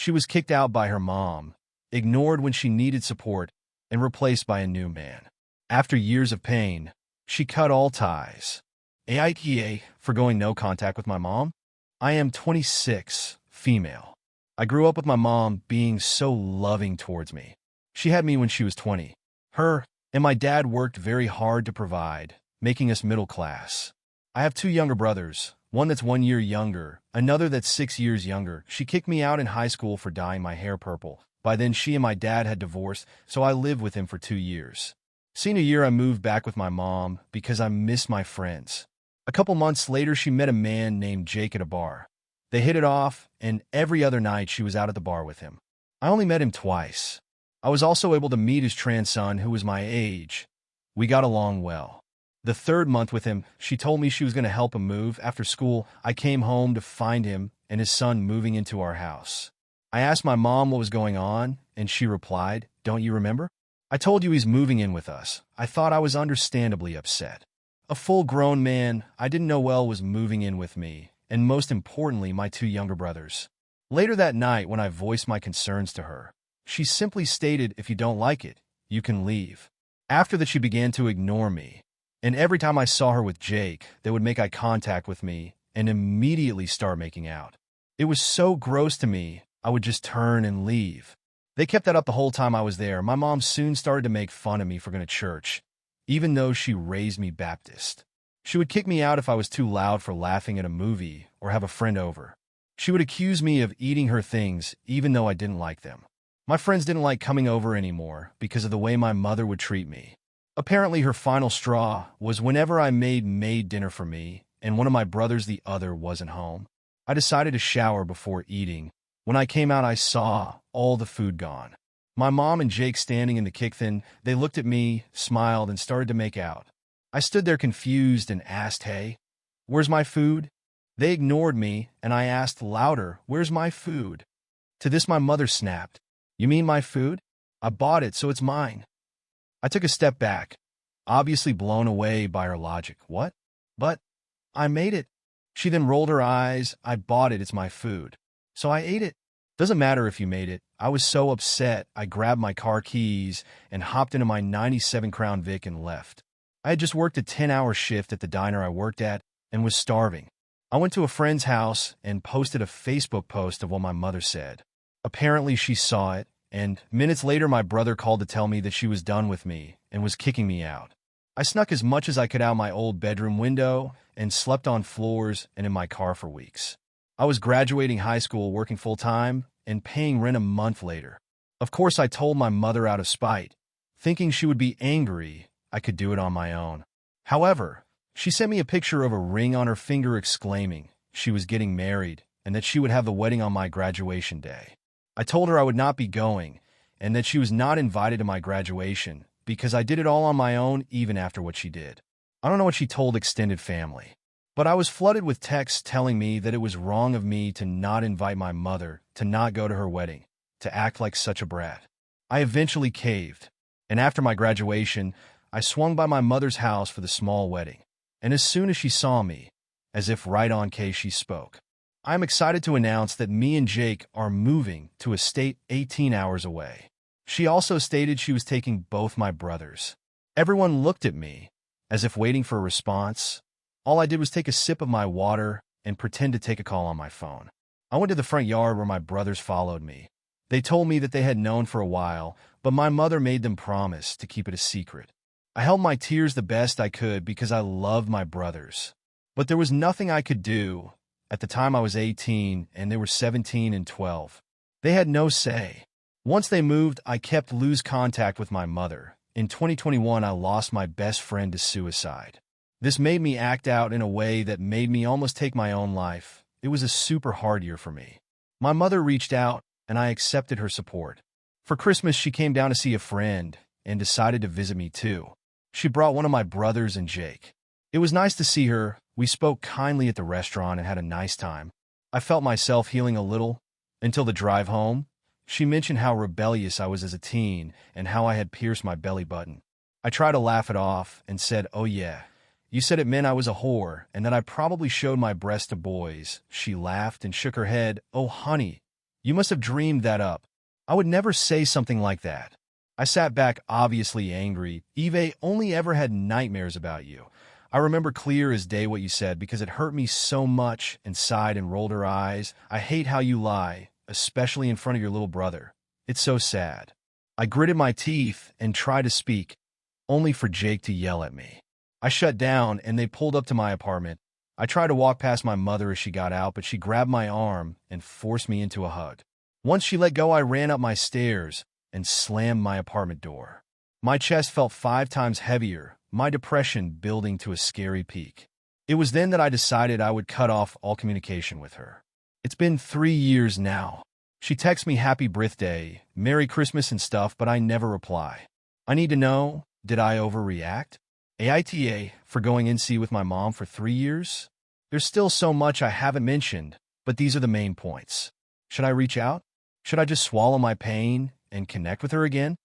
She was kicked out by her mom, ignored when she needed support, and replaced by a new man. After years of pain, she cut all ties. AITA, forgoing no contact with my mom? I am 26, female. I grew up with my mom being so loving towards me. She had me when she was 20. Her and my dad worked very hard to provide, making us middle class. I have two younger brothers, one that's 1 year younger, another that's 6 years younger. She kicked me out in high school for dyeing my hair purple. By then, she and my dad had divorced, so I lived with him for 2 years. Senior year, I moved back with my mom because I missed my friends. A couple months later, she met a man named Jake at a bar. They hit it off, and every other night she was out at the bar with him. I only met him twice. I was also able to meet his trans son, who was my age. We got along well. The third month with him, she told me she was going to help him move. After school, I came home to find him and his son moving into our house. I asked my mom what was going on, and she replied, "Don't you remember? I told you he's moving in with us." I thought I was understandably upset. A full-grown man I didn't know well was moving in with me, and most importantly, my two younger brothers. Later that night, when I voiced my concerns to her, she simply stated, "If you don't like it, you can leave." After that, she began to ignore me, and every time I saw her with Jake, they would make eye contact with me and immediately start making out. It was so gross to me, I would just turn and leave. They kept that up the whole time I was there. My mom soon started to make fun of me for going to church, even though she raised me Baptist. She would kick me out if I was too loud for laughing at a movie or have a friend over. She would accuse me of eating her things, even though I didn't like them. My friends didn't like coming over anymore because of the way my mother would treat me. Apparently, her final straw was whenever I made maid dinner for me and one of my brothers, the other, wasn't home. I decided to shower before eating. When I came out, I saw all the food gone. My mom and Jake standing in the kitchen, they looked at me, smiled, and started to make out. I stood there confused and asked, "Hey, where's my food?" They ignored me, and I asked louder, "Where's my food?" To this, my mother snapped, "You mean my food? I bought it, so it's mine." I took a step back, obviously blown away by her logic. "What? But I made it." She then rolled her eyes. "I bought it, it's my food. So I ate it." "Doesn't matter if you made it." I was so upset, I grabbed my car keys and hopped into my 97 Crown Vic and left. I had just worked a 10-hour shift at the diner I worked at and was starving. I went to a friend's house and posted a Facebook post of what my mother said. Apparently, she saw it, and minutes later, my brother called to tell me that she was done with me and was kicking me out. I snuck as much as I could out my old bedroom window and slept on floors and in my car for weeks. I was graduating high school, working full-time, and paying rent a month later. Of course, I told my mother out of spite, thinking she would be angry I could do it on my own. However, she sent me a picture of a ring on her finger exclaiming she was getting married and that she would have the wedding on my graduation day. I told her I would not be going and that she was not invited to my graduation because I did it all on my own even after what she did. I don't know what she told extended family, but I was flooded with texts telling me that it was wrong of me to not invite my mother, to not go to her wedding, to act like such a brat. I eventually caved, and after my graduation, I swung by my mother's house for the small wedding, and as soon as she saw me, as if right on case, she spoke. I am excited to announce that me and Jake are moving to a state 18 hours away. She also stated she was taking both my brothers. Everyone looked at me, as if waiting for a response. All I did was take a sip of my water and pretend to take a call on my phone. I went to the front yard where my brothers followed me. They told me that they had known for a while, but my mother made them promise to keep it a secret. I held my tears the best I could because I loved my brothers. But there was nothing I could do. At the time I was 18 and they were 17 and 12. They had no say. Once they moved, I kept lose contact with my mother. In 2021, I lost my best friend to suicide. This made me act out in a way that made me almost take my own life. It was a super hard year for me. My mother reached out, and I accepted her support. For Christmas, she came down to see a friend and decided to visit me too. She brought one of my brothers and Jake. It was nice to see her. We spoke kindly at the restaurant and had a nice time. I felt myself healing a little until the drive home. She mentioned how rebellious I was as a teen and how I had pierced my belly button. I tried to laugh it off and said, "Oh yeah, you said it meant I was a whore and that I probably showed my breast to boys." She laughed and shook her head. "Oh honey, You must have dreamed that up. I would never say something like that. I sat back, obviously angry. Eve only ever had nightmares about you. I remember clear as day what you said because it hurt me so much, and sighed and rolled her eyes. I hate how you lie, especially in front of your little brother. It's so sad. I gritted my teeth and tried to speak, only for Jake to yell at me. I shut down and they pulled up to my apartment. I tried to walk past my mother as she got out, but she grabbed my arm and forced me into a hug. Once she let go, I ran up my stairs and slammed my apartment door. My chest felt 5 times heavier, my depression building to a scary peak. It was then that I decided I would cut off all communication with her. It's been 3 years now. She texts me happy birthday, Merry Christmas and stuff, but I never reply. I need to know, did I overreact? AITA for going NC with my mom for 3 years? There's still so much I haven't mentioned, but these are the main points. Should I reach out? Should I just swallow my pain and connect with her again?